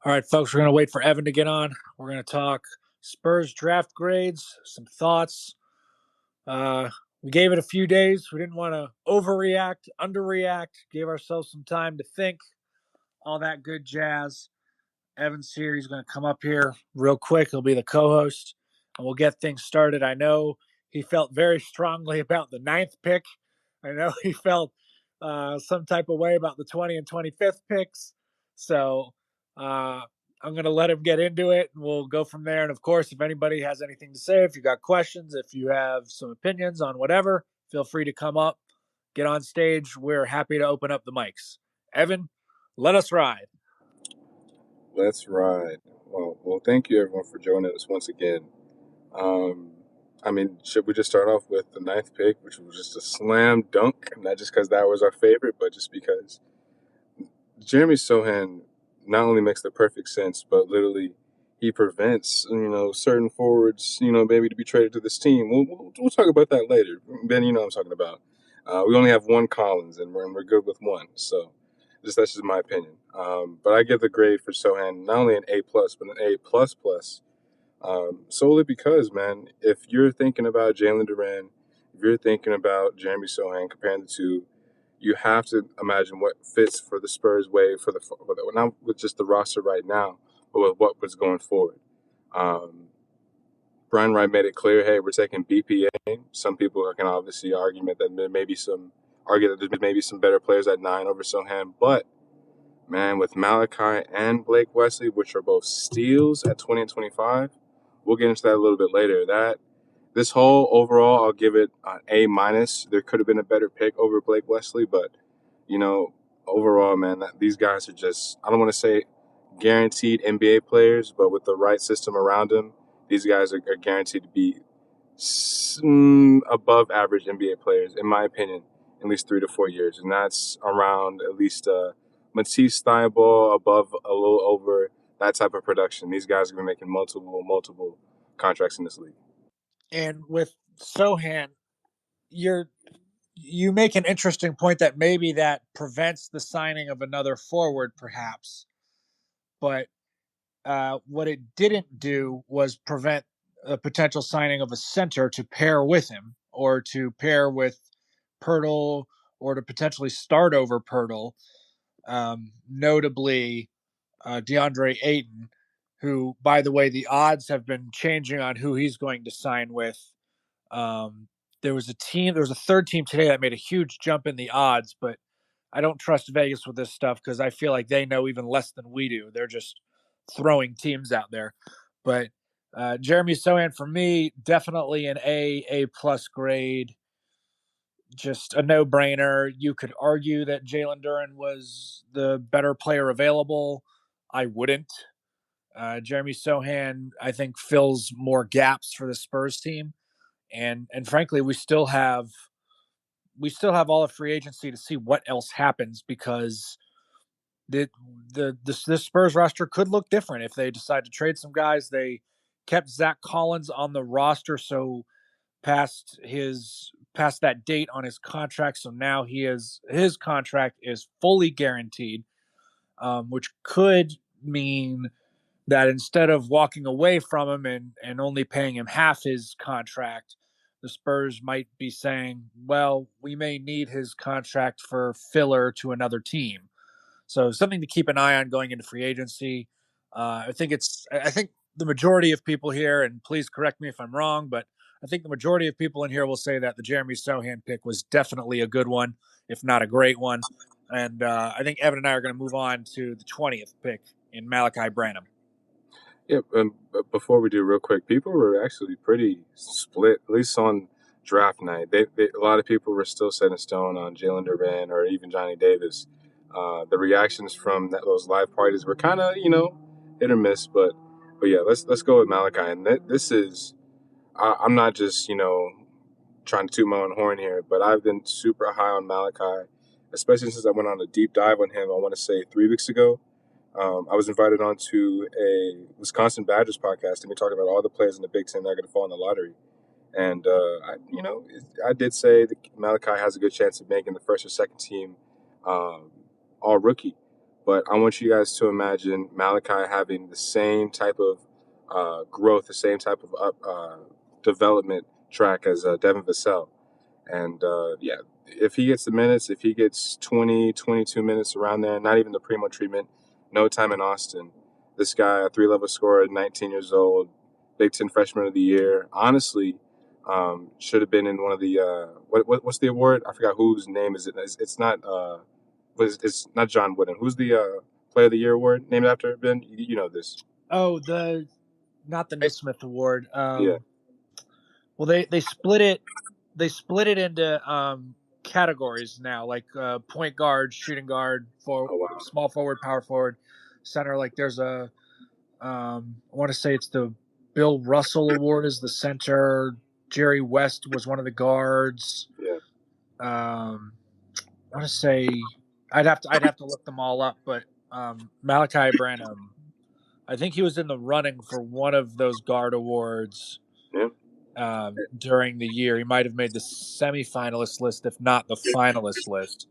All right, folks, we're going to wait for Evan to get on. We're going to talk Spurs draft grades, some thoughts. Uh, we gave it a few days. We didn't want to overreact, underreact, gave ourselves some time to think, all that good jazz. Evan's here. He's going to come up here real quick. He'll be the co host, and we'll get things started. I know he felt very strongly about the ninth pick. I know he felt some type of way about the 20 and 25th picks. So uh, I'm going to let him get into it, and we'll go from there. And of course, if anybody has anything to say, if you got questions, if you have some opinions on whatever, feel free to come up, get on stage. We're happy to open up the mics. Evan, let us ride. Let's ride. Well, thank you everyone for joining us once again. Um, should we just start off with the ninth pick, which was just a slam dunk, not just because that was our favorite, but just because Jeremy Sohan not only makes the perfect sense, but literally he prevents certain forwards maybe to be traded to this team. We'll talk about that later. Ben, you know what I'm talking about. We only have one Collins, and we're good with one. So that's just my opinion. But I give the grade for Sohan not only an A plus, but an A plus plus. Solely because, man, if you're thinking about Jalen Duran, if you're thinking about Jeremy Sohan, comparing the two, you have to imagine what fits for the Spurs way not with just the roster right now, but with what was going forward. Um, Brian Wright made it clear, hey, we're taking BPA. Some people can obviously argue that there may be some better players at 9 over Sohan, but man, with Malachi and Blake Wesley, which are both steals at 20 and 25, we'll get into that a little bit later. This whole overall, I'll give it an A minus. There could have been a better pick over Blake Wesley, but overall, man, these guys are just, I don't want to say guaranteed NBA players, but with the right system around them, these guys are guaranteed to be above average NBA players, in my opinion, in at least 3 to 4 years. And that's around at least Matisse style ball, above a little over that type of production. These guys are going to be making multiple contracts in this league. And with Sohan, you make an interesting point that maybe that prevents the signing of another forward, perhaps. But what it didn't do was prevent a potential signing of a center to pair with him, or to pair with Pirtle, or to potentially start over Pirtle. Notably, Deandre Ayton, who, by the way, the odds have been changing on who he's going to sign with. Um, there was a third team today that made a huge jump in the odds, but I don't trust Vegas with this stuff because I feel like they know even less than we do. They're just throwing teams out there. But Jeremy Sohan, for me, definitely an A plus grade. Just a no brainer. You could argue that Jalen Duren was the better player available. I wouldn't. Jeremy Sohan, I think, fills more gaps for the Spurs team, and frankly, we still have all of free agency to see what else happens, because the Spurs roster could look different if they decide to trade some guys. They kept Zach Collins on the roster so past that date on his contract, so now his contract is fully guaranteed, which could mean that instead of walking away from him and only paying him half his contract, the Spurs might be saying, well, we may need his contract for filler to another team. So something to keep an eye on going into free agency. I think the majority of people here, and please correct me if I'm wrong, but I think the majority of people in here will say that the Jeremy Sohan pick was definitely a good one, if not a great one. And I think Evan and I are going to move on to the 20th pick in Malachi Branham. Yeah, but before we do, real quick, people were actually pretty split, at least on draft night. A lot of people were still set in stone on Jalen Duran or even Johnny Davis. The reactions from those live parties were kind of, hit or miss. But yeah, let's go with Malachi. And this is, I'm not just, trying to toot my own horn here, but I've been super high on Malachi, especially since I went on a deep dive on him, I want to say 3 weeks ago. I was invited onto a Wisconsin Badgers podcast, and we talked about all the players in the Big Ten that are going to fall in the lottery. And I did say that Malachi has a good chance of making the first or second team all rookie. But I want you guys to imagine Malachi having the same type of growth, the same type of development track as Devin Vassell. And yeah, if he gets the minutes, if he gets 20, 22 minutes around there, not even the primo treatment, no time in Austin. This guy, a 3-level scorer, 19 years old, Big Ten Freshman of the Year. Honestly, should have been in one of the what's the award? I forgot whose name is it. It's not it's not John Wooden. Who's the Player of the Year award named after Ben? You know this. Oh, not the Naismith Award. Yeah. Well, they split it. They split it into categories now, like point guard, shooting guard, for Oh wow. small forward, power forward, center. Like there's I want to say it's the Bill Russell Award is the center. Jerry West was one of the guards. Yeah. I want to say I'd have to look them all up, but Malachi Branham, I think he was in the running for one of those guard awards Yeah. during the year. He might have made the semifinalist list, if not the finalist list.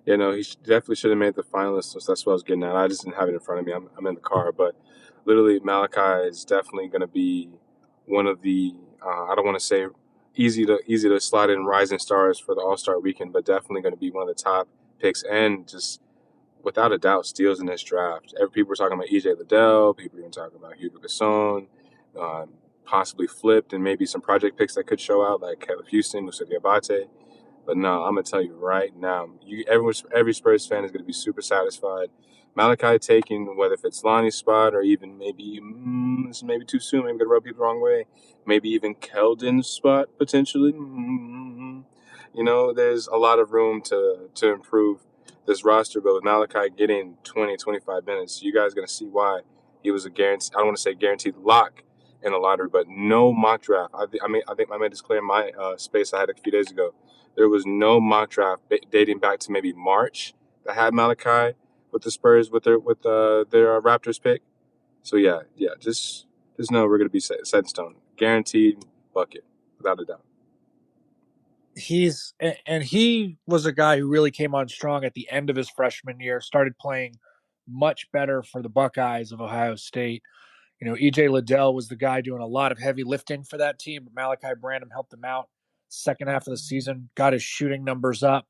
Yeah, no, definitely should have made the finalists. So that's what I was getting at. I just didn't have it in front of me. I'm in the car, but literally, Malachi is definitely going to be one of the. I don't want to say easy to slide in rising stars for the All Star weekend, but definitely going to be one of the top picks and just without a doubt steals in this draft. People were talking about EJ Liddell. People were talking about Hugo Gasson, possibly flipped, and maybe some project picks that could show out like Caleb Houston, Musa Diabate. But no, I'm gonna tell you right now, every Spurs fan is gonna be super satisfied. Malachi taking whether if it's Lonnie's spot or even maybe this is maybe too soon, maybe gonna rub people the wrong way. Maybe even Keldon's spot potentially. There's a lot of room to improve this roster, but with Malachi getting 20, 25 minutes, you guys are gonna see why he was a guarantee. I don't want to say guaranteed lock in the lottery, but no mock draft. I think I made this clear in my space I had a few days ago. There was no mock draft dating back to maybe March that had Malachi with the Spurs with their Raptors pick. So yeah, just know we're gonna be set in stone, guaranteed bucket without a doubt. He was a guy who really came on strong at the end of his freshman year, started playing much better for the Buckeyes of Ohio State. EJ Liddell was the guy doing a lot of heavy lifting for that team, but Malachi Branham helped him out second half of the season, got his shooting numbers up.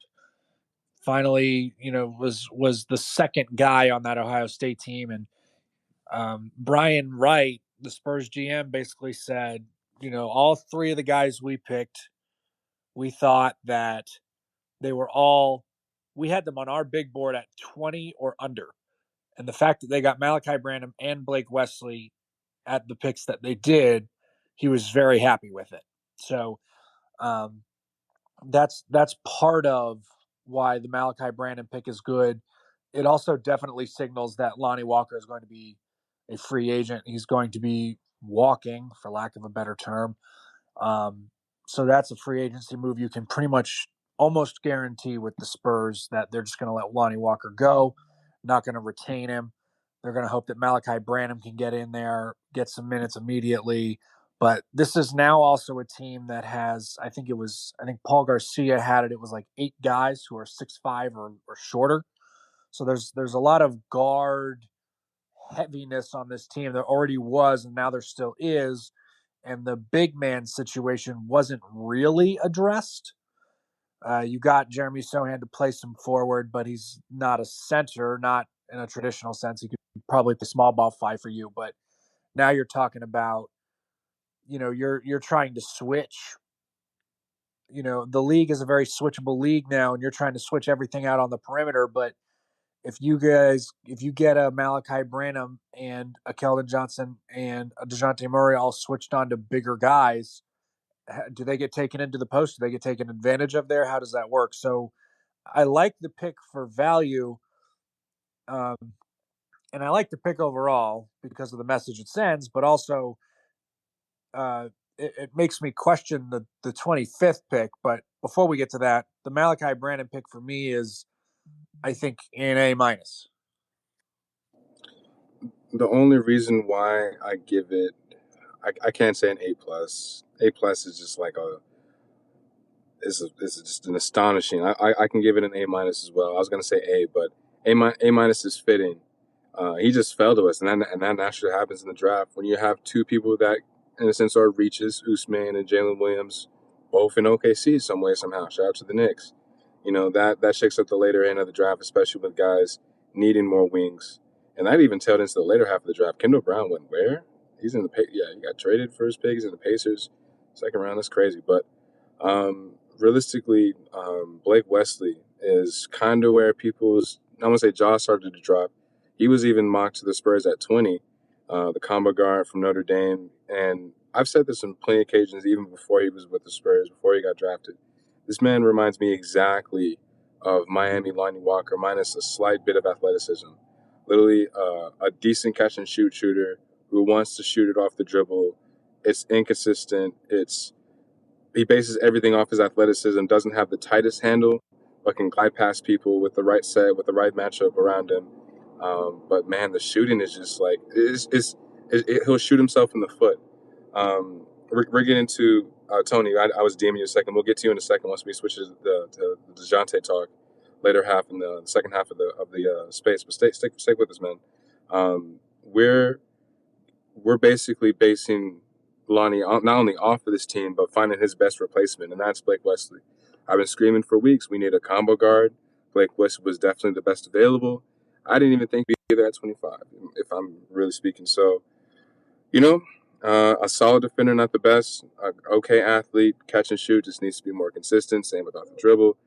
Finally, was the second guy on that Ohio State team. And Brian Wright, the Spurs GM, basically said, all three of the guys we picked, we thought that we had them on our big board at 20 or under. And the fact that they got Malachi Branham and Blake Wesley at the picks that they did, he was very happy with it. So that's part of why the Malachi Branham pick is good. It also definitely signals that Lonnie Walker is going to be a free agent. He's going to be walking, for lack of a better term. So that's a free agency move. You can pretty much almost guarantee with the Spurs that they're just going to let Lonnie Walker go, not going to retain him. They're going to hope that Malachi Branham can get in there, get some minutes immediately. But this is now also a team that has, I think Paul Garcia had it. It was like 8 guys who are 6'5" or shorter. So there's a lot of guard heaviness on this team. There already was, and now there still is. And the big man situation wasn't really addressed. You got Jeremy Sohan to play some forward, but he's not a center, not in a traditional sense. He could probably play small ball 5 for you, but now you're talking about, you're trying to switch. The league is a very switchable league now, and you're trying to switch everything out on the perimeter. But if you get a Malachi Branham and a Keldon Johnson and a DeJounte Murray all switched on to bigger guys, do they get taken into the post? Do they get taken advantage of there? How does that work? So I like the pick for value, and I like the pick overall because of the message it sends, but also it makes me question the 25th pick. But before we get to that, the Malachi Branham pick for me is, I think, an A minus. The only reason why I give it, I can't say an A plus. A plus is just like this is just an astonishing. I can give it an A minus as well. I was gonna say A, but A minus is fitting. He just fell to us, and that naturally happens in the draft when you have two people that, in a sense, are reaches, Usman and Jalen Williams, both in OKC some way somehow. Shout out to the Knicks. That shakes up the later end of the draft, especially with guys needing more wings, and that even tailed into the later half of the draft. Kendall Brown went where? He's in the he got traded first pick. He's in the Pacers, second round. That's crazy, but realistically, Blake Wesley is kind of where people's, I want to say, jaw started to drop. He was even mocked to the Spurs at 20, the combo guard from Notre Dame. And I've said this on plenty of occasions, even before he was with the Spurs, before he got drafted. This man reminds me exactly of Miami Lonnie Walker, minus a slight bit of athleticism. Literally a decent catch and shoot shooter who wants to shoot it off the dribble. It's inconsistent. He bases everything off his athleticism, doesn't have the tightest handle, but can glide past people with the right set, with the right matchup around him. But man, the shooting is just like, he'll shoot himself in the foot. We're getting to, Tony, I was DMing you a second. We'll get to you in a second once we switch to the DeJounte talk later half in the second half of the space. But stay with us, man. We're basically basing Lonnie not only off of this team, but finding his best replacement, and that's Blake Wesley. I've been screaming for weeks, we need a combo guard. Blake Wesley was definitely the best available. I didn't even think we'd be there at 25, if I'm really speaking. So, a solid defender, not the best. Okay athlete, catch and shoot, just needs to be more consistent. Same without the dribble.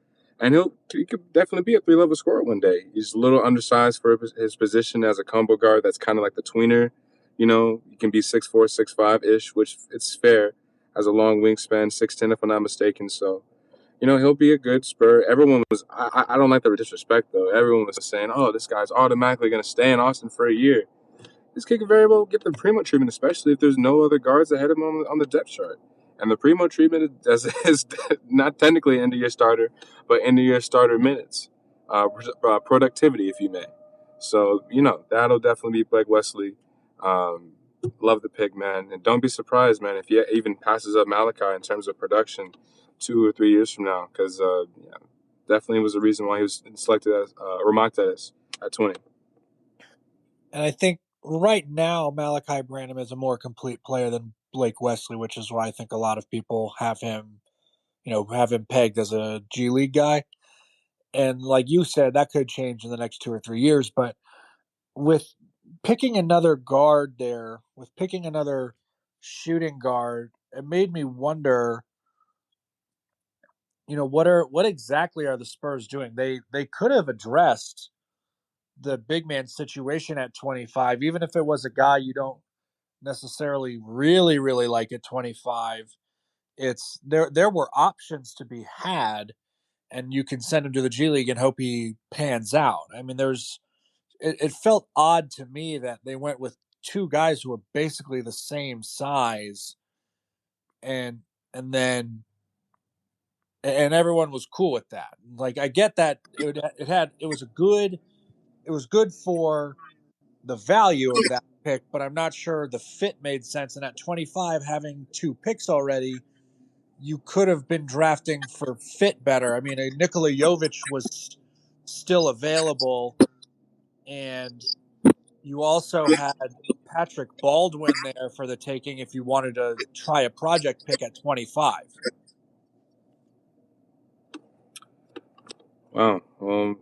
And he could definitely be a 3-level scorer one day. He's a little undersized for his position as a combo guard. That's kind of like the tweener. You can be 6'4", 6'5"-ish, which it's fair. Has a long wingspan, 6'10", if I'm not mistaken. So, he'll be a good Spur. Everyone was, I don't like the disrespect, though. Everyone was saying, oh, this guy's automatically going to stay in Austin for a year. This kid can very well get the primo treatment, especially if there's no other guards ahead of him on the depth chart. And the primo treatment is not technically end-of-year starter, but end-of-year starter minutes, productivity, if you may. So, that'll definitely be Blake Wesley. Love the pick, man. And don't be surprised, man, if he even passes up Malachi in terms of production 2 or 3 years from now, because definitely was the reason why he was selected as or mocked as at 20. And I think right now Malachi Branham is a more complete player than Blake Wesley, which is why I think a lot of people have him pegged as a G League guy. And like you said, that could change in the next 2 or 3 years. But with picking another guard there, with picking another shooting guard, it made me wonder, what exactly are the Spurs doing? They could have addressed the big man situation at 25, even if it was a guy you don't necessarily really really like at 25. It's there were options to be had, and you can send him to the G League and hope he pans out. I mean, it felt odd to me that they went with two guys who were basically the same size, and and then and everyone was cool with that. Like, I get that it was good for the value of that pick, but I'm not sure the fit made sense. And at 25, having two picks already, you could have been drafting for fit better. I mean, Nikola Jovic was still available, and you also had Patrick Baldwin there for the taking if you wanted to try a project pick at 25. Wow. Well,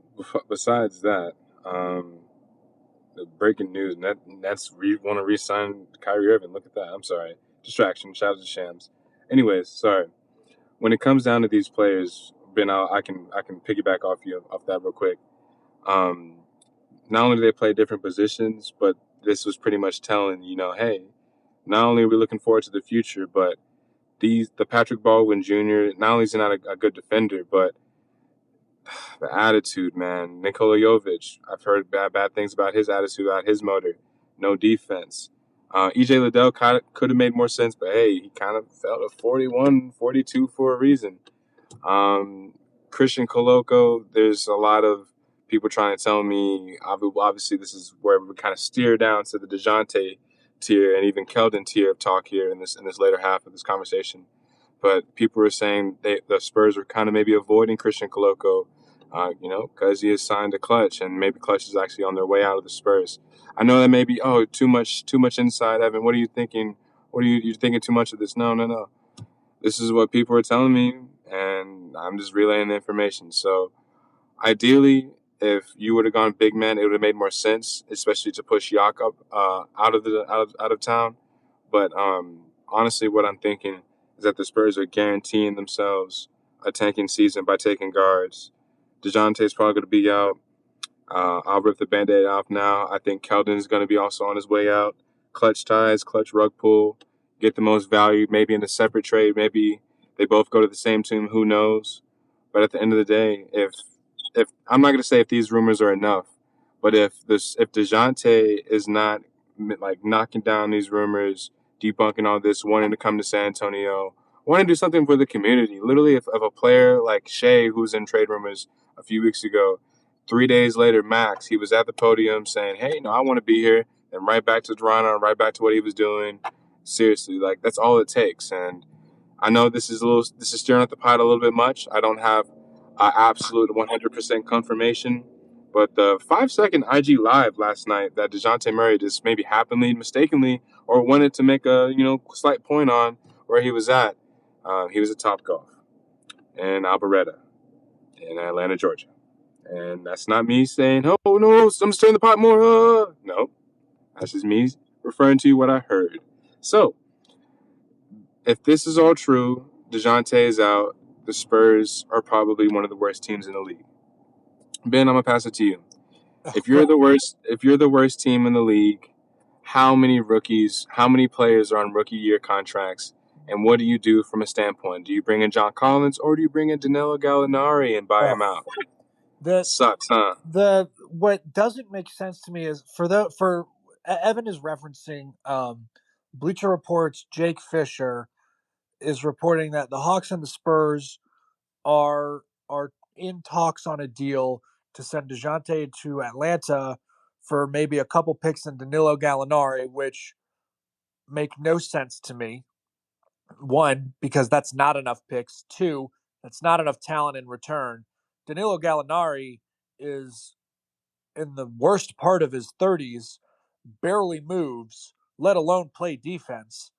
besides that, the breaking news, Nets want to re-sign Kyrie Irving. Look at that. I'm sorry. Distraction. Shout out to Shams. Anyways, sorry. When it comes down to these players, Ben, I can piggyback off that real quick. Not only do they play different positions, but this was pretty much telling, hey, not only are we looking forward to the future, but the Patrick Baldwin Jr., not only is he not a good defender, but the attitude, man. Nikola Jovic, I've heard bad things about his attitude, about his motor. No defense. EJ Liddell could have made more sense, but hey, he kind of fell to 41, 42 for a reason. Christian Koloko, there's a lot of people trying to tell me, obviously this is where we kind of steer down to the DeJounte tier and even Keldon tier of talk here in this later half of this conversation. But people were saying the Spurs were kind of maybe avoiding Christian Koloko because he has signed to Clutch, and maybe Clutch is actually on their way out of the Spurs. I know that maybe too much inside, Evan. What are you thinking? What are you thinking too much of this? No, no, no. This is what people are telling me, and I'm just relaying the information. So ideally, if you would have gone big man, it would have made more sense, especially to push Yak up out of town. But honestly, what I'm thinking is that the Spurs are guaranteeing themselves a tanking season by taking guards. DeJounte's probably going to be out. I'll rip the Band-Aid off now. I think Keldon's going to be also on his way out. Clutch ties, clutch rug pull, get the most value, maybe in a separate trade. Maybe they both go to the same team. Who knows? But at the end of the day, if I'm not going to say if these rumors are enough, but if DeJounte is not like knocking down these rumors, debunking all this, wanting to come to San Antonio, wanting to do something for the community. Literally, if a player like Shea, who's in trade rumors a few weeks ago, 3 days later, Max, he was at the podium saying, "Hey, no, I want to be here," and right back to Toronto, right back to what he was doing. Seriously, like that's all it takes. And I know this is stirring up the pot a little bit much. I don't have absolute 100% confirmation, but the 5-second IG live last night that DeJounte Murray just maybe happenly, mistakenly, or wanted to make a slight point on where he was at. He was at Topgolf in Alpharetta in Atlanta, Georgia. And that's not me saying, "Oh no, I'm stirring the pot more." No, that's just me referring to what I heard. So, if this is all true, DeJounte is out. The Spurs are probably one of the worst teams in the league. Ben, I'm gonna pass it to you. If you're the worst team in the league, how many rookies, how many players are on rookie year contracts, and what do you do from a standpoint? Do you bring in John Collins or do you bring in Danilo Gallinari and buy him out? The Sucks, huh? what doesn't make sense to me is Evan is referencing Bleacher Report's Jake Fisher is reporting that the Hawks and the Spurs are in talks on a deal to send DeJounte to Atlanta for maybe a couple picks and Danilo Gallinari, which make no sense to me. One, because that's not enough picks. Two, that's not enough talent in return. Danilo Gallinari is in the worst part of his 30s, barely moves, let alone play defense,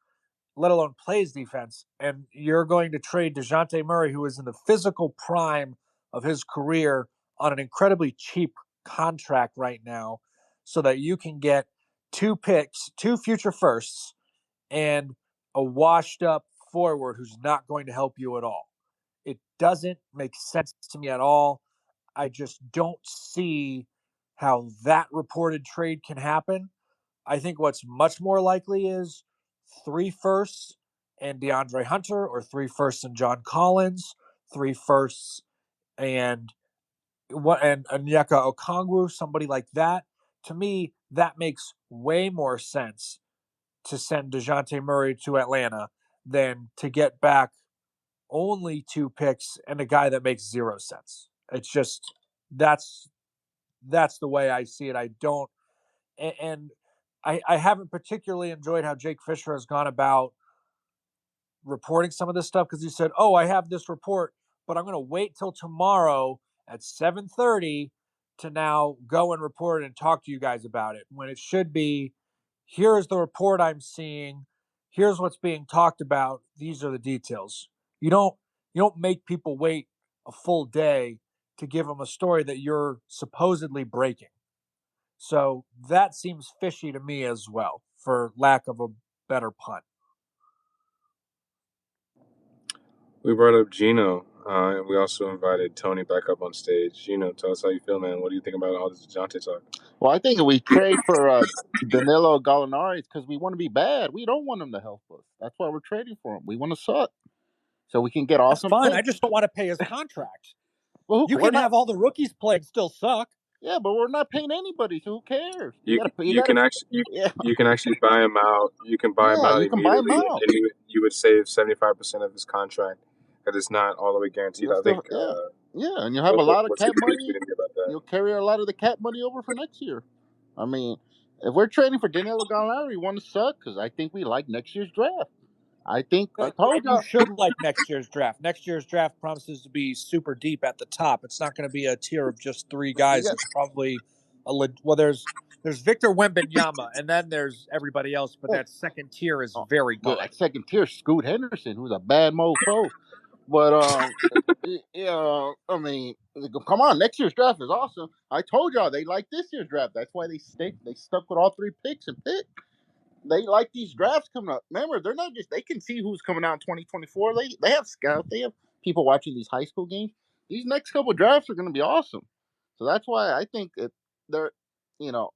let alone plays defense. And you're going to trade DeJounte Murray, who is in the physical prime of his career, on an incredibly cheap contract right now, so that you can get 2 picks, 2 future firsts, and a washed up forward who's not going to help you at all. It doesn't make sense to me at all. I just don't see how that reported trade can happen. I think what's much more likely is 3 firsts and DeAndre Hunter, or 3 firsts and John Collins, 3 firsts and Onyeka Okongwu, somebody like that. To me, that makes way more sense to send DeJounte Murray to Atlanta than to get back only 2 picks and a guy that makes zero sense. It's just that's that's the way I see it. I don't, and I haven't particularly enjoyed how Jake Fisher has gone about reporting some of this stuff, because he said, "Oh, I have this report, but I'm going to wait till tomorrow at 7:30 to now go and report it and talk to you guys about it." When it should be, "Here is the report I'm seeing. Here's what's being talked about. These are the details." You don't make people wait a full day to give them a story that you're supposedly breaking. So that seems fishy to me as well, for lack of a better pun. We brought up Gino, and we also invited Tony back up on stage. Gino, tell us how you feel, man. What do you think about all this DeJounte talk? Well, I think if we trade for Danilo Gallinari, it's because we want to be bad. We don't want him to help us. That's why we're trading for him. We want to suck so we can get That's awesome fine. I picks. just don't want to pay his contract. Well, You we're can not. have all the rookies play and still suck. Yeah, but we're not paying anybody, so who cares? You You you gotta. can actually Yeah, you can actually buy him out. You can buy him yeah, out you can buy him immediately, out. and you would save 75% of his contract because it's not all the way guaranteed. You'll I still, think. yeah, and you'll have a lot of What's your cap picks? We money. didn't hear about that. You'll carry a lot of the cap money over for next year. I mean, if we're trading for Danilo Gallinari, we want to suck because I think we like next year's draft. I think I And told you you. should like next year's draft. Next year's draft promises to be super deep at the top. It's not going to be a tier of just three guys. Yeah. It's probably there's Victor Wembanyama, and then there's everybody else. But that second tier is very Yeah, good. that second tier, Scoot Henderson, who's a bad mofo. But yeah, I mean, come on, next year's draft is awesome. I told y'all they like this year's draft. That's why they stuck with all three picks and pick. They like these drafts coming up. Remember, they're not just they can see who's coming out in 2024. They have scouts. They have people watching these high school games. These next couple drafts are going to be awesome. So that's why I think they're, you know,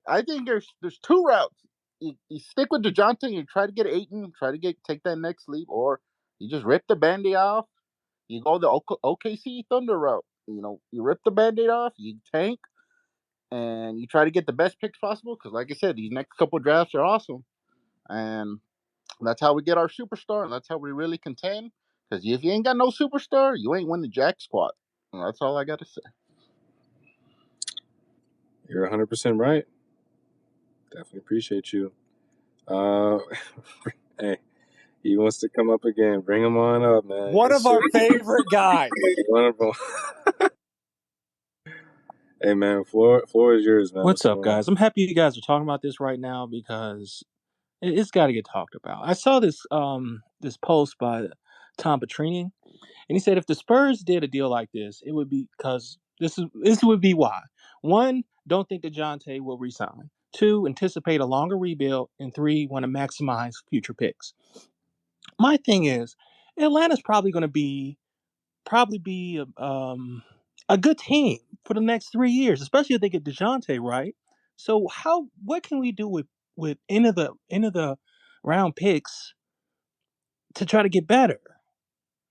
I think there's two routes. You stick with DeJounte, you try to get Ayton, try to take that next leap, or you just rip the band-aid off. You go the OKC Thunder route. You rip the band-aid off, you tank, and you try to get the best picks possible. Because, like I said, these next couple drafts are awesome, and that's how we get our superstar, and that's how we really contend. Because if you ain't got no superstar, you ain't win the jack squat. And that's all I got to say. You're 100% right. Definitely appreciate you. Uh, hey, he wants to come up again. Bring him on up, man. One of our favorite guys. One of them. Hey, man, floor is yours, man. What's up, going on? guys? I'm happy you guys are talking about this right now because it's got to get talked about. I saw this post by Tom Petrini, and he said if the Spurs did a deal like this, it would be because this would be why. One, don't think that Jonte will resign. Two, anticipate a longer rebuild, and three, want to maximize future picks. My thing is, Atlanta's probably be a good team for the next 3 years, especially if they get Dejounte right. So what can we do with end of the round picks to try to get better?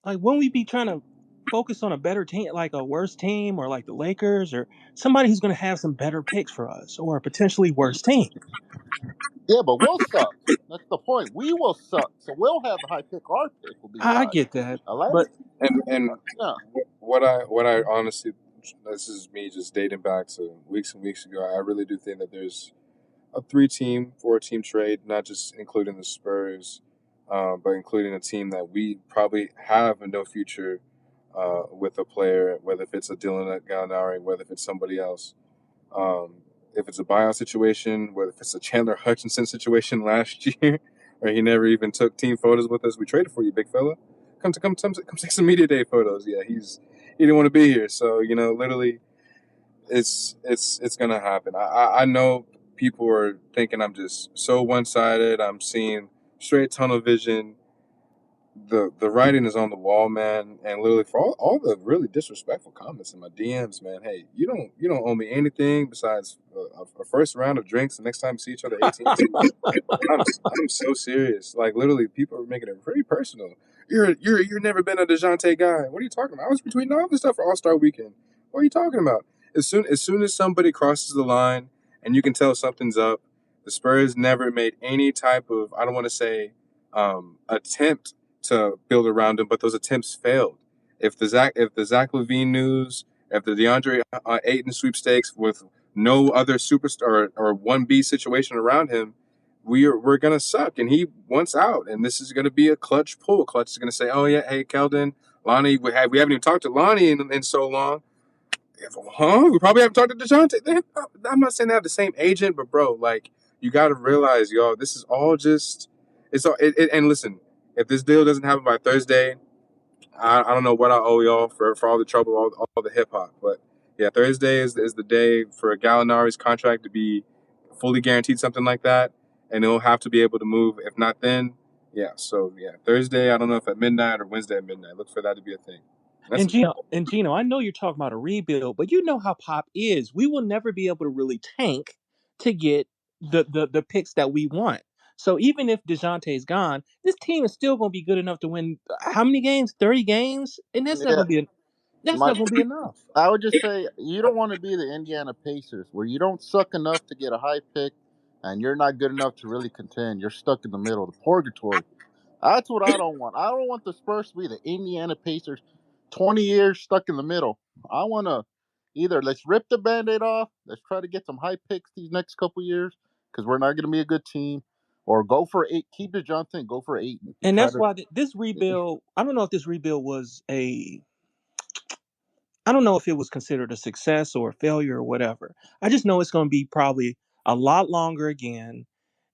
Like, won't we be trying to focus on a better team, like a worse team, or like the Lakers, or somebody who's going to have some better picks for us, or a potentially worse team? Yeah, but we'll suck. That's the point. We will suck. So we'll have the high pick. Our pick will be I high. get that, Atlanta, but And yeah. what I honestly, this is me just dating back to weeks and weeks ago. I really do think that there's a 4-team trade, not just including the Spurs, but including a team that we probably have no future with a player, whether if it's a Dylan Gallinari, whether if it's somebody else. Um, if it's a buyout situation, whether if it's a Chandler Hutchinson situation last year, where he never even took team photos with us, we traded for you, big fella. Come take some media day photos. Yeah, he didn't want to be here, so literally, it's gonna happen. I know people are thinking I'm just so one sided. I'm seeing straight tunnel vision. The writing is on the wall, man, and literally for all the really disrespectful comments in my DMs, man. Hey, you don't owe me anything besides a first round of drinks. The next time we see each other, 18. I'm so serious. Like literally, people are making it pretty personal. You're never been a Dejounte guy. What are you talking about? I was between all this stuff for All Star Weekend. What are you talking about? As soon as somebody crosses the line and you can tell something's up, the Spurs never made any type of, I don't want to say attempt to build around him, but those attempts failed. If the Zach Levine news, if the DeAndre Ayton sweepstakes with no other superstar or 1B situation around him, we're gonna suck. And he wants out, and this is gonna be a clutch pull. Clutch is gonna say, "Oh yeah, hey Keldon, Lonnie, we haven't even talked to Lonnie in so long." Huh? We probably haven't talked to DeJounte. I'm not saying they have the same agent, but bro, like you got to realize, y'all, this is all just it's all. And listen, if this deal doesn't happen by Thursday, I don't know what I owe y'all for all the trouble, all the hip hop. But yeah, Thursday is the day for Gallinari's contract to be fully guaranteed, something like that, and he'll have to be able to move. If not, then yeah. So yeah, Thursday. I don't know if at midnight or Wednesday at midnight. Look for that to be a thing. That's And Gino, I know you're talking about a rebuild, but you know how Pop is. We will never be able to really tank to get the picks that we want. So even if DeJounte's gone, this team is still going to be good enough to win how many games? 30 games, and Yeah, that's my not going to be enough. I would just say you don't want to be the Indiana Pacers where you don't suck enough to get a high pick and you're not good enough to really contend. You're stuck in the middle, the purgatory. That's what I don't want. I don't want the Spurs to be the Indiana Pacers, 20 years stuck in the middle. I want to either let's rip the band-aid off, let's try to get some high picks these next couple years because we're not going to be a good team, or go for eight. Keep DeJounte and go for Ayton. And Try that's to. why this rebuild. I don't know if this rebuild was a. I don't know if it was considered a success or a failure or whatever. I just know it's going to be probably a lot longer again.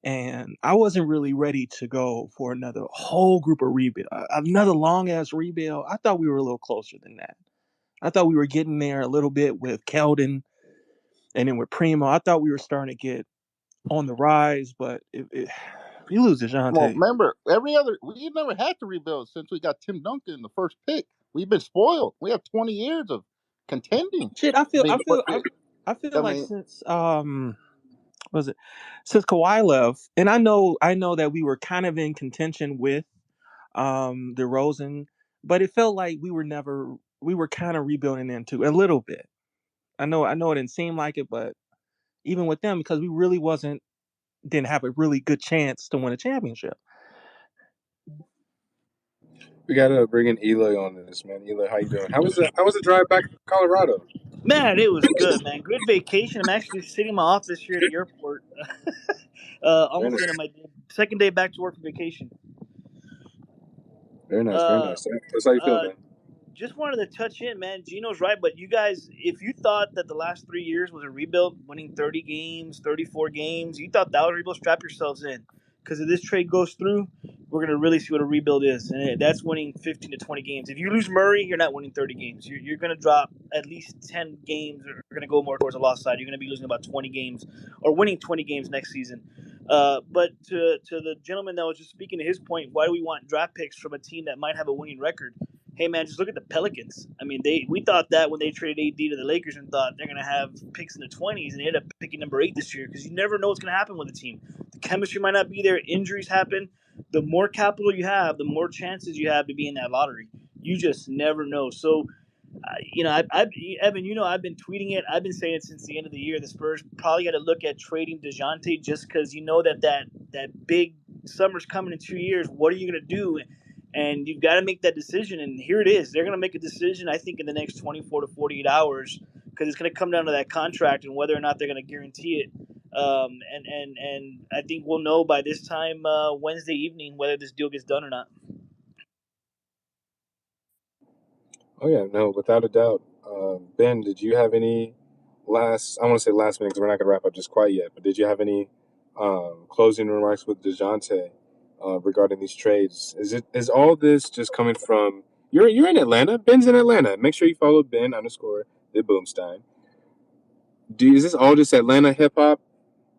And I wasn't really ready to go for another whole group of rebuild, another long ass rebuild. I thought we were a little closer than that. I thought we were getting there a little bit with Keldon and then with Primo. I thought we were starting to get on the rise, but if you lose Well, DeJounte, remember, we never had to rebuild since we got Tim Duncan in the first pick. We've been spoiled. We have 20 years of contending. shit, I mean, I feel I like mean, since was it since Kawhi left, and I know that we were kind of in contention with DeRozan, but it felt like we were kind of rebuilding into a little bit. I know it didn't seem like it, but even with them, because we really didn't have a really good chance to win a championship. We gotta bring in Eloy on this, man. Eloy, how you doing? How was the drive back to Colorado? Man, it was good, man. Good vacation. I'm actually sitting in my office here at the airport. Very Almost nice, the end of my second day back to work for vacation. very nice, very Uh, nice. That's how you feel, uh, man. just wanted to touch in, man. Gino's right, but you guys, if you thought that the last 3 years was a rebuild, winning 30 games, 34 games, you thought that was a rebuild, strap yourselves in. Because if this trade goes through, we're going to really see what a rebuild is. And that's winning 15 to 20 games. If you lose Murray, you're not winning 30 games. You're going to drop at least 10 games, or you're going to go more towards the loss side. You're going to be losing about 20 games or winning 20 games next season. But to the gentleman that was just speaking to his point, why do we want draft picks from a team that might have a winning record? Hey man, just look at the Pelicans. I mean, we thought that when they traded AD to the Lakers and thought they're gonna have picks in the 20s, and they ended up picking number 8 this year because you never know what's gonna happen with a team. The chemistry might not be there. Injuries happen. The more capital you have, the more chances you have to be in that lottery. You just never know. So Evan, I've been tweeting it. I've been saying it since the end of the year. The Spurs probably got to look at trading DeJounte just because that big summer's coming in 2 years. What are you going to do? And you've got to make that decision. And here it is. They're going to make a decision, I think, in the next 24 to 48 hours because it's going to come down to that contract and whether or not they're going to guarantee it. And I think we'll know by this time Wednesday evening whether this deal gets done or not. Oh yeah, no, without a doubt. Ben, did you have any last? I want to say last minute because we're not gonna wrap up just quite yet. But did you have any closing remarks with Dejounte regarding these trades? Is all this just coming from you're in Atlanta? Ben's in Atlanta. Make sure you follow Ben _ the Boomstein. Is this all just Atlanta hip hop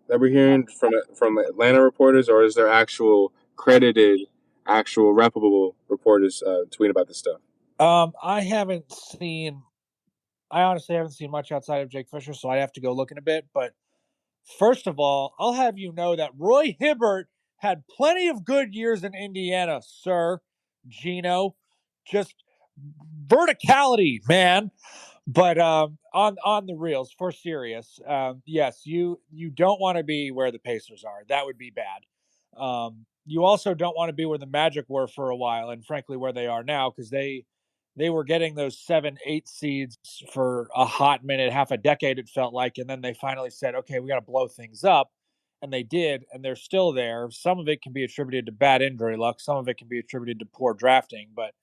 that we're hearing from Atlanta reporters, or is there actual credited, actual reputable reporters tweeting about this stuff? I honestly haven't seen much outside of Jake Fisher, so I'd have to go looking a bit. But first of all, I'll have you know that Roy Hibbert had plenty of good years in Indiana, sir. Gino, just verticality, man. But on the reels, for serious, yes, you don't want to be where the Pacers are. That would be bad. You also don't want to be where the Magic were for a while, and frankly, where they are now, because they were getting those 7-8 seeds for a hot minute, half a decade it felt like, and then they finally said, okay, we got to blow things up, and they did, and they're still there. Some of it can be attributed to bad injury luck, some of it can be attributed to poor drafting, but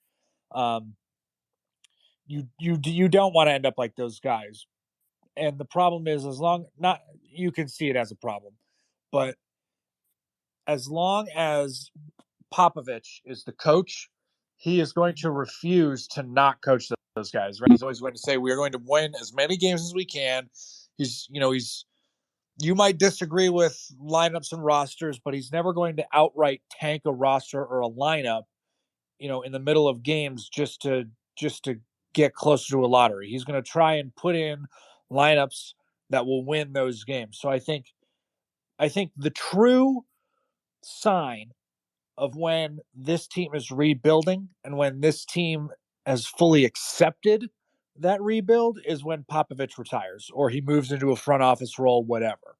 you don't want to end up like those guys. And the problem is, you can see it as a problem, but as long as Popovich is the coach, he is going to refuse to not coach those guys. Right? He's always going to say, "We are going to win as many games as we can." You might disagree with lineups and rosters, but he's never going to outright tank a roster or a lineup, in the middle of games just to get closer to a lottery. He's going to try and put in lineups that will win those games. So I think the true sign of when this team is rebuilding and when this team has fully accepted that rebuild is when Popovich retires or he moves into a front office role, whatever.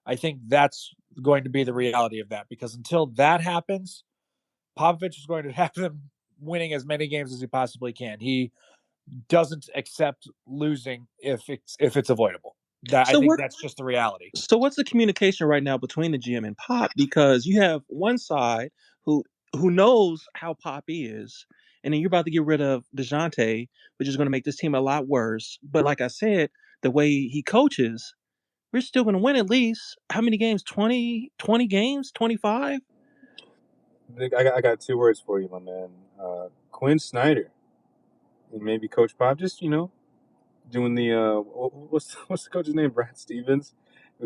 I think that's going to be the reality of that, because until that happens, Popovich is going to have them winning as many games as he possibly can. He doesn't accept losing if it's avoidable. I So think what? that's just the reality. So what's the communication right now between the GM and Pop? Because you have one side who knows how Pop is, and then you're about to get rid of DeJounte, which is going to make this team a lot worse. But like I said, the way he coaches, we're still going to win at least how many games? 20 games? 25? I got two words for you, my man. Quinn Snyder and maybe Coach Pop. Just doing the what's the coach's name? Brad Stevens.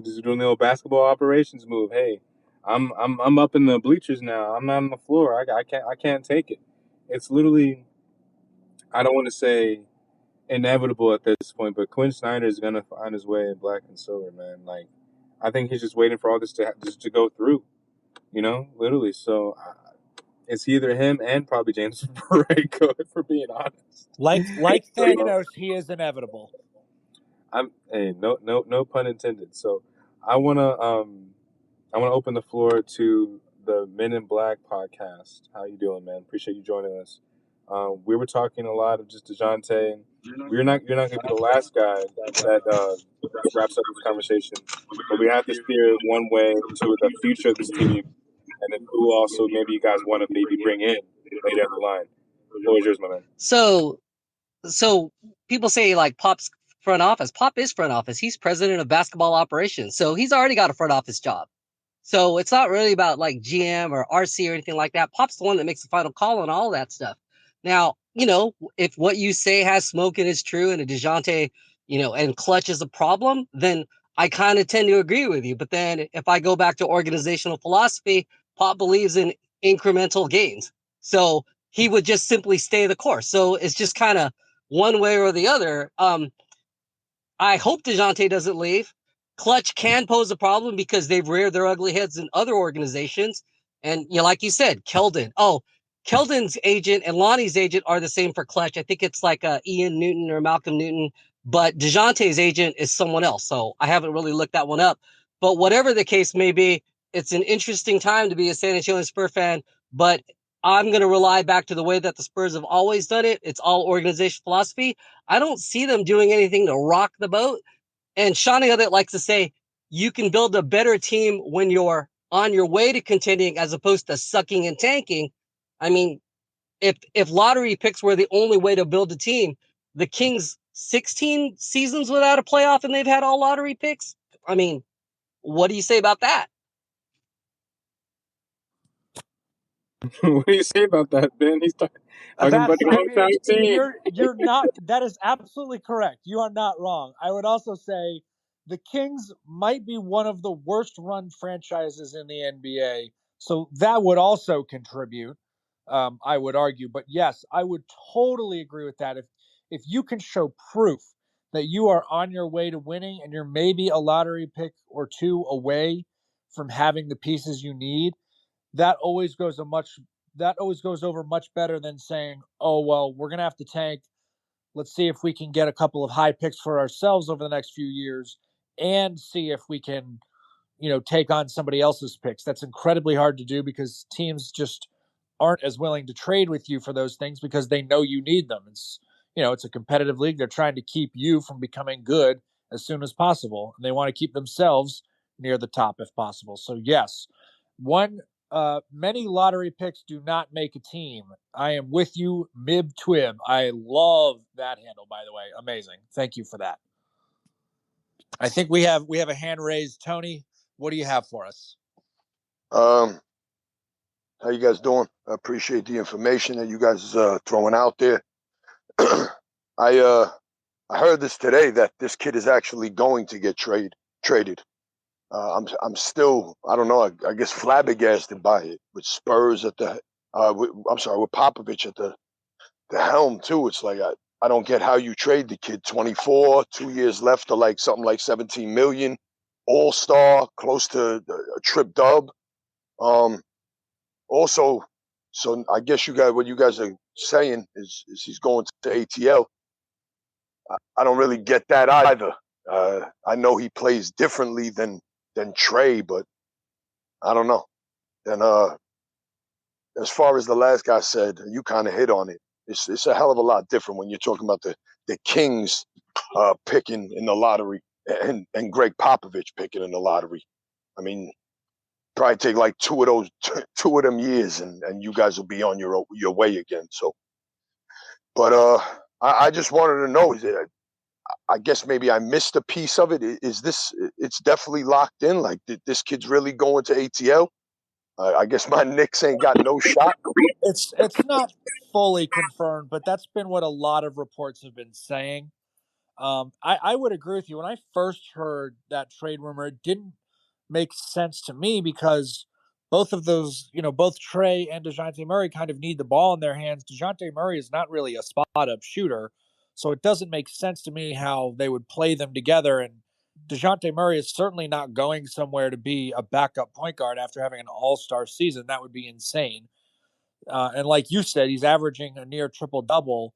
Just doing the old basketball operations move. Hey, I'm up in the bleachers now. I'm not on the floor. I can't take it. It's literally, I don't want to say inevitable at this point, but Quinn Snyder is gonna find his way in black and silver, man. Like, I think he's just waiting for all this to go through. Literally. So it's either him and probably James Borrego, if we're being honest. Like So, Thanos, he is inevitable. no pun intended. So I wanna open the floor to the Men in Black podcast. How you doing, man? Appreciate you joining us. We were talking a lot of just DeJounte. You're not gonna be the last guy that wraps up this conversation, but we have to steer it one way to the future of this team, and then who also maybe you guys want to maybe bring in later down the line. What was yours, my man? So people say like Pop's front office. Pop is front office. He's president of basketball operations. So he's already got a front office job. So it's not really about like GM or RC or anything like that. Pop's the one that makes the final call on all that stuff. Now, if what you say has smoke and is true and a DeJounte, and clutch is a problem, then I kind of tend to agree with you. But then if I go back to organizational philosophy, Pop believes in incremental gains. So he would just simply stay the course. So it's just kind of one way or the other. I hope DeJounte doesn't leave. Clutch can pose a problem because they've reared their ugly heads in other organizations. And like you said, Keldon. Oh, Keldon's agent and Lonnie's agent are the same for Clutch. I think it's like Ian Newton or Malcolm Newton, but DeJounte's agent is someone else. So I haven't really looked that one up. But whatever the case may be, it's an interesting time to be a San Antonio Spurs fan. But I'm going to rely back to the way that the Spurs have always done it. It's all organization philosophy. I don't see them doing anything to rock the boat. And Shawnee Elliott likes to say, you can build a better team when you're on your way to contending as opposed to sucking and tanking. I mean, if lottery picks were the only way to build a team, the Kings 16 seasons without a playoff and they've had all lottery picks. I mean, what do you say about that? What do you say about that, Ben? He's talking about the entire team. You're not. That is absolutely correct. You are not wrong. I would also say the Kings might be one of the worst run franchises in the NBA, so that would also contribute. I would argue, but yes, I would totally agree with that. If you can show proof that you are on your way to winning and you're maybe a lottery pick or two away from having the pieces you need, that always goes over much better than saying, "Oh well, we're gonna have to tank. Let's see if we can get a couple of high picks for ourselves over the next few years, and see if we can, take on somebody else's picks." That's incredibly hard to do because teams just aren't as willing to trade with you for those things because they know you need them. It's a competitive league. They're trying to keep you from becoming good as soon as possible, and they want to keep themselves near the top if possible. So yes, many lottery picks do not make a team. I am with you, Mib Twib. I love that handle, by the way. Amazing. Thank you for that. I think we have a hand raised. Tony, what do you have for us? How you guys doing? I appreciate the information that you guys throwing out there. I heard this today that this kid is actually going to get traded. I'm still, I don't know, I guess flabbergasted by it with Spurs at the with Popovich at the helm too. It's like I don't get how you trade the kid. 24, 2 years left to like something like 17 million, all-star, close to a trip dub. Also, so I guess what you guys are saying is he's going to ATL. I don't really get that either. I know he plays differently than Trey, but I don't know. And as far as the last guy said, you kind of hit on it. It's a hell of a lot different when you're talking about the Kings picking in the lottery and Greg Popovich picking in the lottery. I mean, probably take like two of them years, and you guys will be on your way again. So, but I just wanted to know. I guess maybe I missed a piece of it. Is this? It's definitely locked in. Like this kid's really going to ATL. I guess my Knicks ain't got no shot. It's not fully confirmed, but that's been what a lot of reports have been saying. I would agree with you. When I first heard that trade rumor, it didn't make sense to me because both of those, both Trey and DeJounte Murray kind of need the ball in their hands. DeJounte Murray is not really a spot up shooter, so it doesn't make sense to me how they would play them together. And DeJounte Murray is certainly not going somewhere to be a backup point guard after having an all-star season. That would be insane. And like you said, he's averaging a near triple double.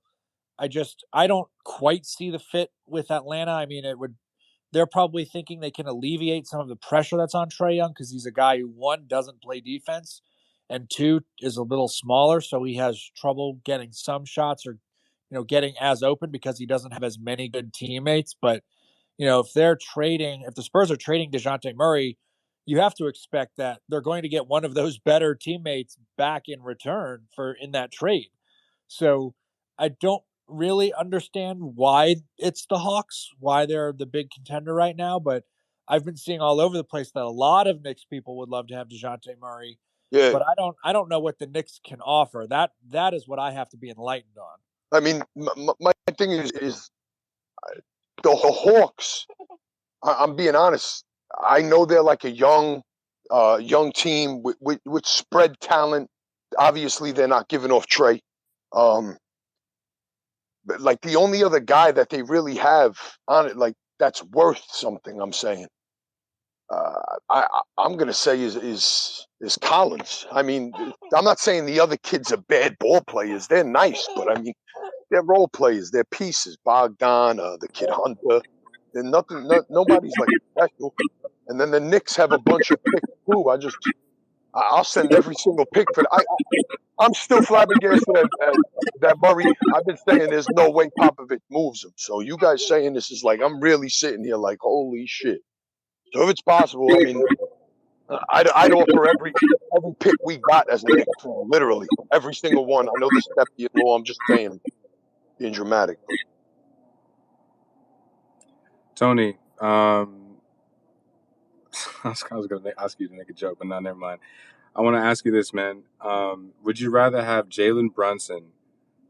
I don't quite see the fit with Atlanta. I mean, they're probably thinking they can alleviate some of the pressure that's on Trae Young because he's a guy who, one, doesn't play defense, and two, is a little smaller, so he has trouble getting some shots or getting as open because he doesn't have as many good teammates. But if the Spurs are trading DeJounte Murray, you have to expect that they're going to get one of those better teammates back in return in that trade. So I don't really understand why it's the Hawks, why they're the big contender right now, but I've been seeing all over the place that a lot of Knicks people would love to have DeJounte Murray, Yeah, but I don't know what the Knicks can offer. That is what I have to be enlightened on. I mean, my thing is the Hawks. I'm being honest. I know they're like a young team with spread talent. Obviously, they're not giving off Trey. But like the only other guy that they really have on it, like that's worth something. I'm saying. I'm gonna say is Collins. I mean, I'm not saying the other kids are bad ball players. They're nice, but I mean, they're role players. They're pieces. Bogdan, the kid Hunter. They're nothing. Nobody's like special. And then the Knicks have a bunch of picks too. I'll send every single pick for. I'm still flabbergasted that Murray. I've been saying there's no way Popovich moves him. So you guys saying this is like I'm really sitting here like holy shit. So if it's possible, I mean, I'd offer every pick we got as a Knicks fan, literally every single one. I know this is hefty and low. I'm just saying, being dramatic. Tony, I was going to ask you to make a joke, but no, never mind. I want to ask you this, man. Would you rather have Jalen Brunson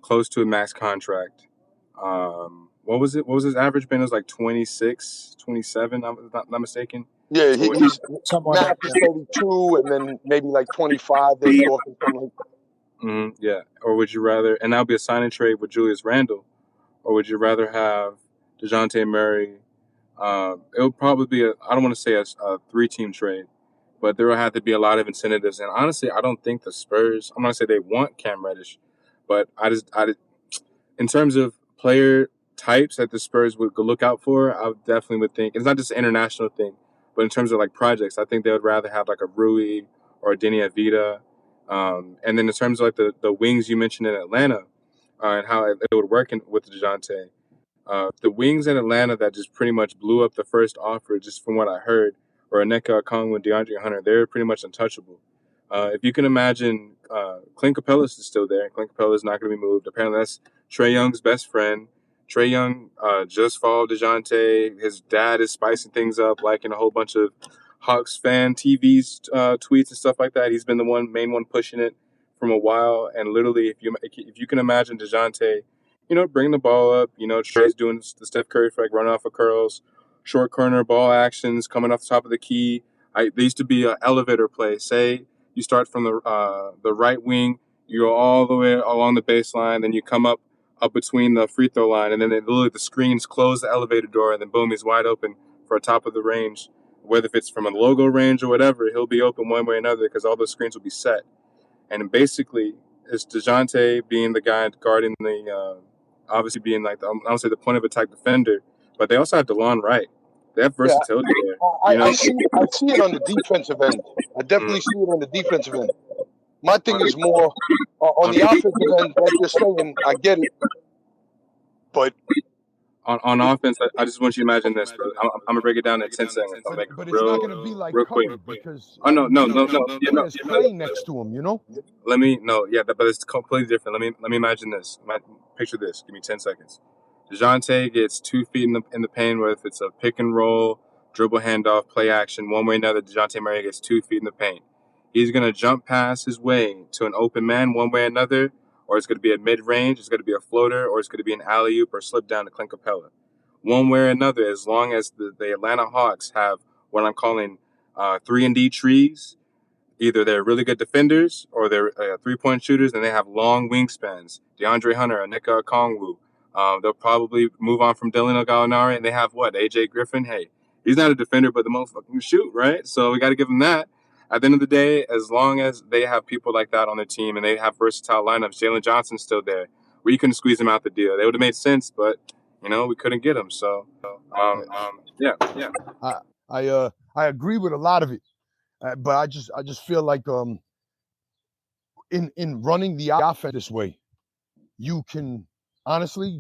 close to a max contract? What was it? What was his average been? It was like 26, 27, I'm not mistaken. Yeah, he's Somewhere max is 32, and then maybe like 25. They offer something like that. Yeah. Or would you rather, and that would be a sign and trade with Julius Randle, or would you rather have DeJounte Murray? It would probably be I don't want to say a 3-team trade, but there will have to be a lot of incentives. And honestly, I don't think the Spurs, I'm going to say they want Cam Reddish, but I in terms of player types that the Spurs would look out for, I definitely would think it's not just an international thing, but in terms of like projects, I think they would rather have like a Rui or a Denny Avita. And then in terms of like the wings you mentioned in Atlanta and how it would work with DeJounte, the wings in Atlanta that just pretty much blew up the first offer, just from what I heard, or Aneka Okongwu and DeAndre Hunter, they're pretty much untouchable. If you can imagine, Clint Capellas is still there. Clint Capella is not going to be moved. Apparently, that's Trae Young's best friend. Trae Young just followed DeJounte. His dad is spicing things up, liking a whole bunch of Hawks fan TV's tweets and stuff like that. He's been the main one pushing it from a while. And literally, if you can imagine DeJounte, bringing the ball up, Trae's doing the Steph Curry effect, running off of curls, short corner ball actions, coming off the top of the key. There used to be an elevator play. Say you start from the right wing, you go all the way along the baseline, then you come up between the free throw line, and then literally the screens close the elevator door, and then boom, he's wide open for a top of the range. Whether if it's from a logo range or whatever, he'll be open one way or another because all those screens will be set. And basically, it's DeJounte being the guy guarding obviously being like, I don't say the point of attack defender, but they also have DeLon Wright. They have versatility there. I see it on the defensive end. I definitely see it on the defensive end. My thing is more on the offensive end, like you're saying, I get it. But on offense, I just want you to imagine this, bro. I'm gonna break it down in 10 seconds. I'll make it But it's not going to be like real quick. Curry because Oh no, yeah, no. there's Clay next to him, you know? But it's completely different. Let me imagine this. Picture this. Give me 10 seconds. DeJounte gets 2 feet in the paint, whether if it's a pick and roll, dribble handoff, play action, one way or another. DeJounte Murray gets 2 feet in the paint. He's gonna jump past his way to an open man, one way or another, or it's gonna be a mid range, it's gonna be a floater, or it's gonna be an alley oop or slip down to Clint Capella. One way or another, as long as the Atlanta Hawks have what I'm calling 3-and-D trees. Either they're really good defenders or they're 3-point shooters, and they have long wingspans. DeAndre Hunter, Anika Kongwu. They'll probably move on from Dylan Gallinari, and they have what? AJ Griffin. Hey, he's not a defender, but the motherfucker can shoot, right? So we got to give him that. At the end of the day, as long as they have people like that on their team and they have versatile lineups, Jalen Johnson's still there. We couldn't squeeze him out the deal. They would have made sense, but we couldn't get him. So, yeah. I agree with a lot of it, but I just feel like in running the offense this way, you can honestly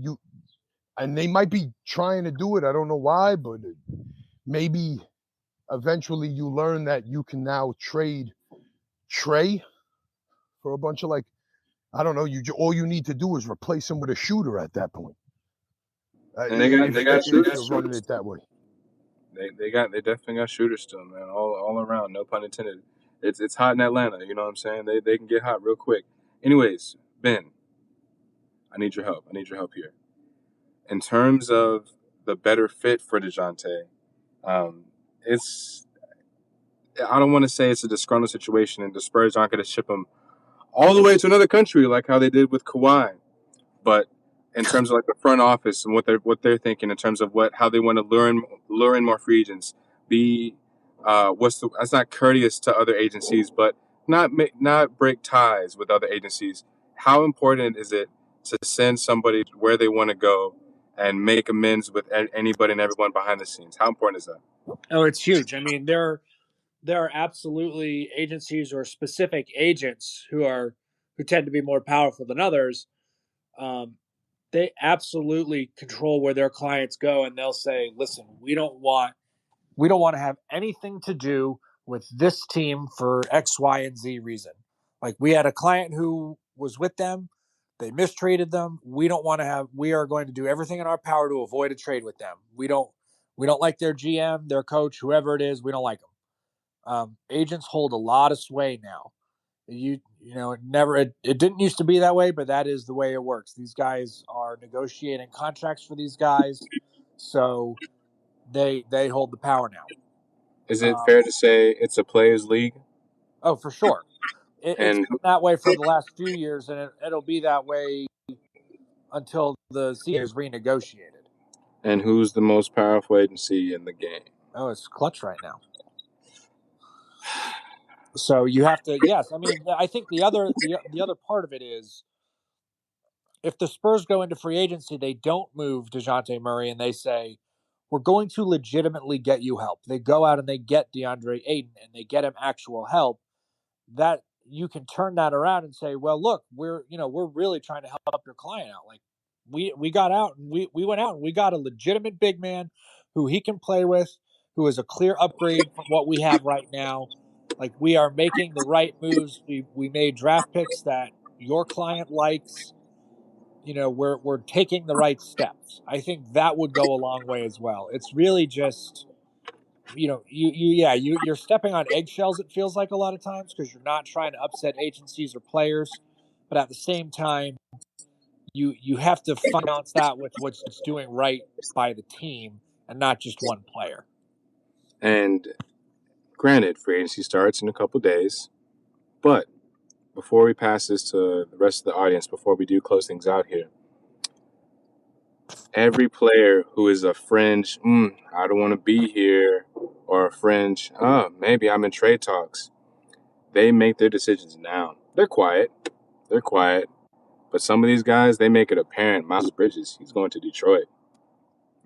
and they might be trying to do it. I don't know why, but maybe eventually you learn that you can now trade Trey for a bunch of I don't know. All you need to do is replace him with a shooter at that point. And they got shooters. Running it that way. They definitely got shooters still, man. All around, no pun intended. It's hot in Atlanta. You know what I'm saying? They can get hot real quick. Anyways, Ben, I need your help. I need your help here. In terms of the better fit for DeJounte, it's I don't want to say it's a disgruntled situation, and the Spurs aren't going to ship him all the way to another country like how they did with Kawhi. But in terms of the front office and what they're thinking in terms of how they want to lure in more free agents, that's not courteous to other agencies, but not break ties with other agencies. How important is it to send somebody where they want to go and make amends with anybody and everyone behind the scenes? How important is that? Oh, it's huge. I mean, there are absolutely agencies or specific agents who tend to be more powerful than others. They absolutely control where their clients go, and they'll say, "Listen, we don't want to have anything to do with this team for X, Y, and Z reason. Like we had a client who was with them, they mistreated them. We are going to do everything in our power to avoid a trade with them. We don't like their GM, their coach, whoever it is. We don't like them. Agents hold a lot of sway now. It didn't used to be that way, but that is the way it works. These guys are negotiating contracts for these guys, so they hold the power now. Is it fair to say it's a players' league? Oh, for sure. It's been that way for the last few years, and it'll be that way until the season is renegotiated. And who's the most powerful agency in the game? Oh, it's Clutch right now. So you have to, yes. I mean, I think the other part of it is if the Spurs go into free agency, they don't move DeJounte Murray and they say, we're going to legitimately get you help. They go out and they get Deandre Ayton and they get him actual help. That you can turn that around and say, well, look, we're really trying to help your client out. Like we got out and we went out and we got a legitimate big man who he can play with, who is a clear upgrade from what we have right now. Like we are making the right moves. We made draft picks that your client likes. We're taking the right steps. I think that would go a long way as well. It's really just you're stepping on eggshells, it feels like a lot of times, because you're not trying to upset agencies or players, but at the same time you have to balance that with what's doing right by the team and not just one player. And granted, free agency starts in a couple days, but before we pass this to the rest of the audience, before we do close things out here, every player who is a fringe, I don't want to be here, or a fringe, maybe I'm in trade talks, they make their decisions now. They're quiet, but some of these guys, they make it apparent. Miles Bridges, he's going to Detroit.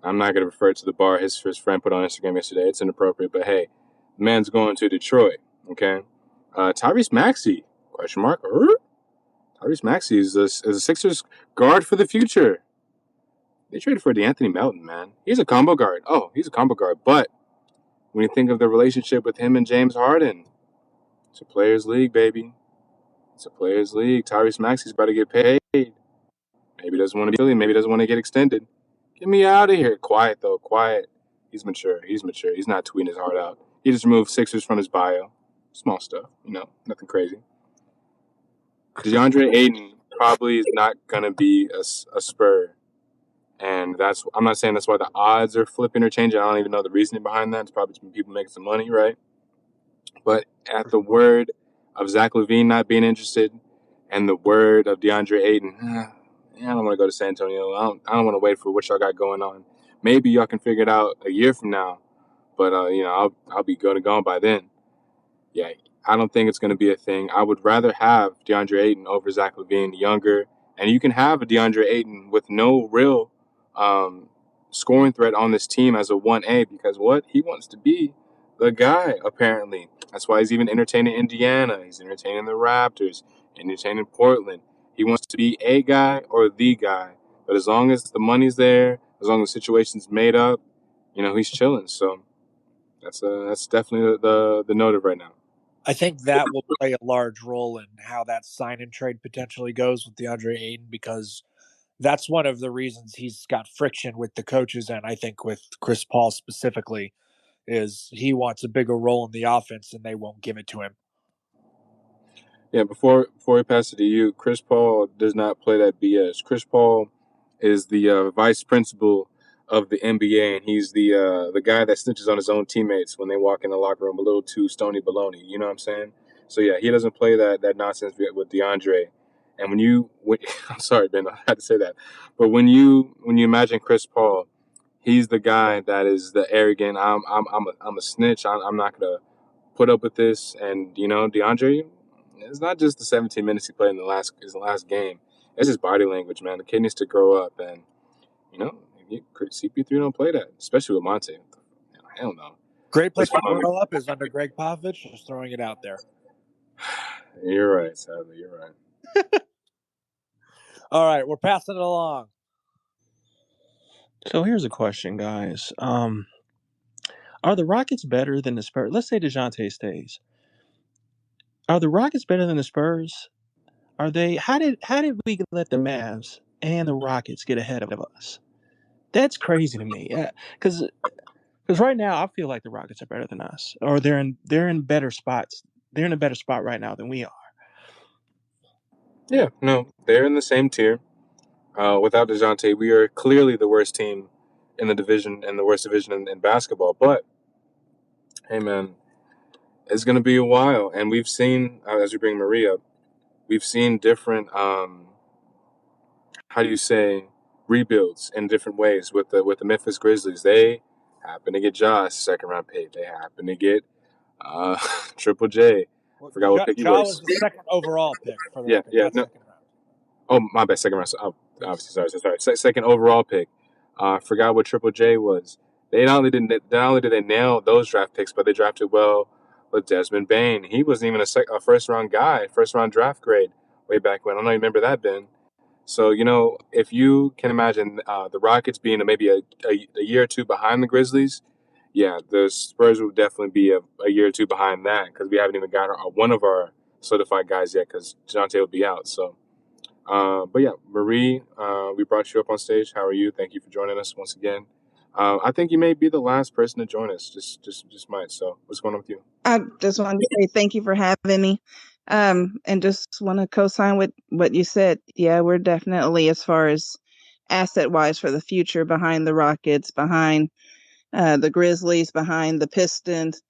I'm not going to refer to the bar his friend put on Instagram yesterday. It's inappropriate, but hey, the man's going to Detroit, okay? Tyrese Maxey, question mark? Tyrese Maxey is a Sixers guard for the future. They traded for DeAnthony Melton, man. He's a combo guard. Oh, he's a combo guard. But when you think of the relationship with him and James Harden, it's a players' league, baby. It's a players' league. Tyrese Maxey's about to get paid. Maybe doesn't want to be Philly. Maybe doesn't want to get extended. Get me out of here. Quiet, though. Quiet. He's mature. He's not tweeting his heart out. He just removed Sixers from his bio. Small stuff, nothing crazy. Deandre Ayton probably is not going to be a Spur. And I'm not saying that's why the odds are flipping or changing. I don't even know the reasoning behind that. It's probably some people making some money, right? But at the word of Zach LaVine not being interested and the word of Deandre Ayton, I don't want to go to San Antonio. I don't want to wait for what y'all got going on. Maybe y'all can figure it out a year from now. But, I'll be gone by then. Yeah, I don't think it's going to be a thing. I would rather have DeAndre Ayton over Zach LaVine, younger. And you can have a DeAndre Ayton with no real scoring threat on this team as a 1A because he wants to be the guy, apparently. That's why he's even entertaining Indiana. He's entertaining the Raptors, entertaining Portland. He wants to be a guy or the guy. But as long as the money's there, as long as the situation's made up, he's chilling. So that's definitely the note right now. I think that will play a large role in how that sign and trade potentially goes with DeAndre Ayton because that's one of the reasons he's got friction with the coaches, and I think with Chris Paul specifically, is he wants a bigger role in the offense and they won't give it to him. Yeah, before we pass it to you, Chris Paul does not play that BS. Chris Paul is the vice principal of the NBA, and he's the guy that snitches on his own teammates when they walk in the locker room a little too stony baloney. You know what I'm saying? So yeah, he doesn't play that nonsense with DeAndre. And I'm sorry, Ben, I had to say that, but when you imagine Chris Paul, he's the guy that is the arrogant. I'm a snitch. I'm not gonna put up with this. And DeAndre, it's not just the 17 minutes he played in his last game. It's his body language, man. The kid needs to grow up, and CP3 don't play that, especially with Monte. Hell no. Great place to grow up is under Greg Popovich. Just throwing it out there. You're right, sadly. You're right. All right, we're passing it along. So here's a question, guys. Are the Rockets better than the Spurs? Let's say DeJounte stays. Are the Rockets better than the Spurs? Are they? How did we let the Mavs and the Rockets get ahead of us? That's crazy to me. Because right now I feel like the Rockets are better than us, or they're in better spots. They're in a better spot right now than we are. Yeah, no, they're in the same tier. Without DeJounte, we are clearly the worst team in the division and the worst division in basketball. But hey, man, it's going to be a while, and we've seen as we bring Marie up, we've seen different rebuilds in different ways with the Memphis Grizzlies. They happen to get Josh second round pick. They happen to get Triple J. Forgot what pick he was. the second overall pick for the record, no. second round. Oh, my bad, second round. Obviously, sorry. Second overall pick. Forgot what Triple J was. Not only did they nail those draft picks, but they drafted well with Desmond Bane. He wasn't even a first round guy, first round draft grade way back when. I don't even remember that, Ben. So, if you can imagine the Rockets being maybe a year or two behind the Grizzlies, yeah, the Spurs will definitely be a year or two behind that because we haven't even got one of our solidified guys yet because DeJounte will be out. So, but yeah, Marie, we brought you up on stage. How are you? Thank you for joining us once again. I think you may be the last person to join us. Just might. So, what's going on with you? I just wanted to say thank you for having me. And just want to co-sign with what you said. Yeah, we're definitely, as far as asset-wise for the future, behind the Rockets, behind the Grizzlies, behind the Pistons.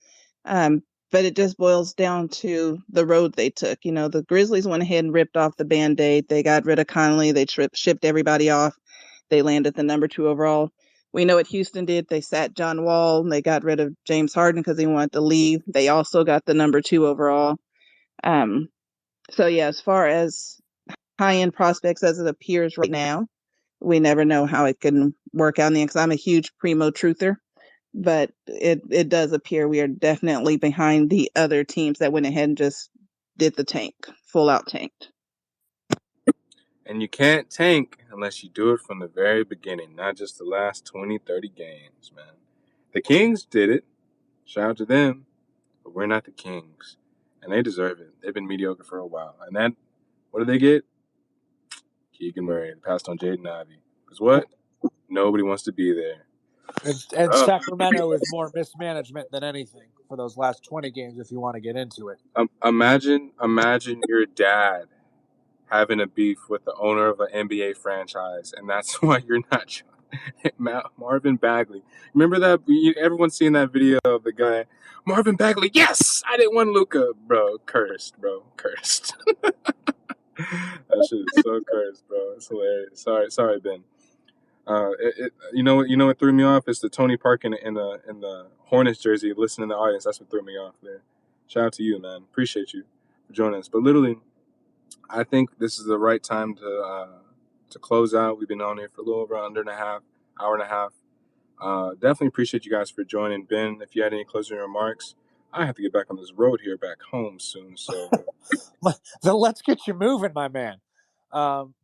But it just boils down to the road they took. The Grizzlies went ahead and ripped off the Band-Aid. They got rid of Conley. They shipped everybody off. They landed the number 2 overall. We know what Houston did. They sat John Wall. They got rid of James Harden because he wanted to leave. They also got the number 2 overall. So yeah, as far as high-end prospects as it appears right now, we never know how it can work out in the end because I'm a huge Primo truther. But it does appear we are definitely behind the other teams that went ahead and just did the tank, full out tanked. And you can't tank unless you do it from the very beginning, not just the last 20, 30 games, man. The Kings did it. Shout out to them. But we're not the Kings. And they deserve it. They've been mediocre for a while. And then, what did they get? Keegan Murray. They passed on Jaden Ivey. Because what? Nobody wants to be there. And Sacramento is more mismanagement than anything for those last 20 games if you want to get into it. Imagine your dad having a beef with the owner of an NBA franchise, and that's why you're not Marvin Bagley. Remember that? Everyone's seen that video of the guy, Marvin Bagley. Yes, I didn't want Luka, bro. Cursed, bro. Cursed. That shit is so cursed, bro. It's hilarious. Sorry, Ben. You know what threw me off is the Tony Park in the Hornets jersey. Listening to the audience, that's what threw me off there. Shout out to you, man. Appreciate you for joining us. But literally, I think this is the right time to close out. We've been on here for a little over hour and a half. Definitely appreciate you guys for joining. Ben, if you had any closing remarks, I have to get back on this road here back home soon. So Then let's get you moving, my man.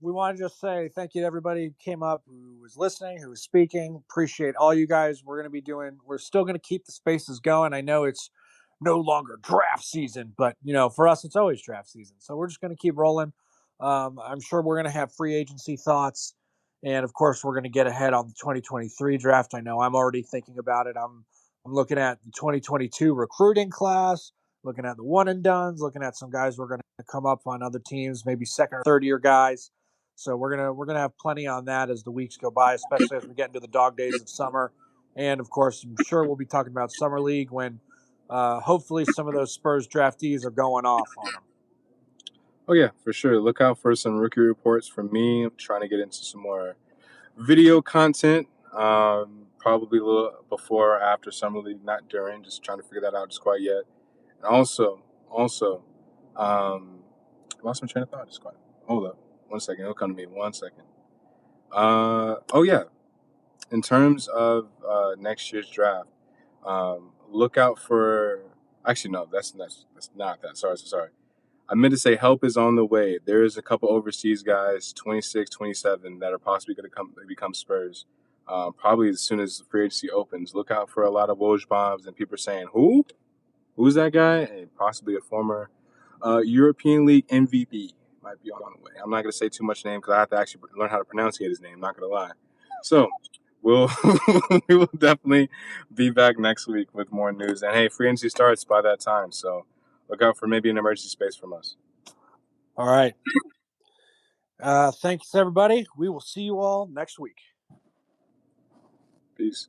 We want to just say thank you to everybody who came up, who was listening, who was speaking. Appreciate all you guys. We're still going to keep the spaces going. I know it's no longer draft season, but for us, it's always draft season. So we're just going to keep rolling. I'm sure we're going to have free agency thoughts. And of course, we're going to get ahead on the 2023 draft. I know I'm already thinking about it. I'm looking at the 2022 recruiting class, looking at the one and dones, looking at some guys we're going to come up on other teams, maybe second or third year guys. So we're gonna have plenty on that as the weeks go by, especially as we get into the dog days of summer. And of course, I'm sure we'll be talking about summer league when hopefully some of those Spurs draftees are going off on them. oh yeah, for sure. Look out for some rookie reports from me. I'm trying to get into some more video content. Probably a little before or after summer league, not during. Just trying to figure that out just quite yet. And also, I lost my train of thought just quite. Hold up, 1 second. It'll come to me in 1 second. Oh yeah. In terms of next year's draft, look out for. Actually, no, that's not that. Sorry. I meant to say help is on the way. There is a couple overseas guys, 26, 27, that are possibly going to become Spurs. Probably as soon as the free agency opens. Look out for a lot of Woj bombs and people saying, who? Who's that guy? And possibly a former European League MVP might be on the way. I'm not going to say too much name because I have to actually learn how to pronunciate his name. I'm not going to lie. So we will definitely be back next week with more news. And hey, free agency starts by that time. So look out for maybe an emergency space from us. All right. Thanks, everybody. We will see you all next week. Peace.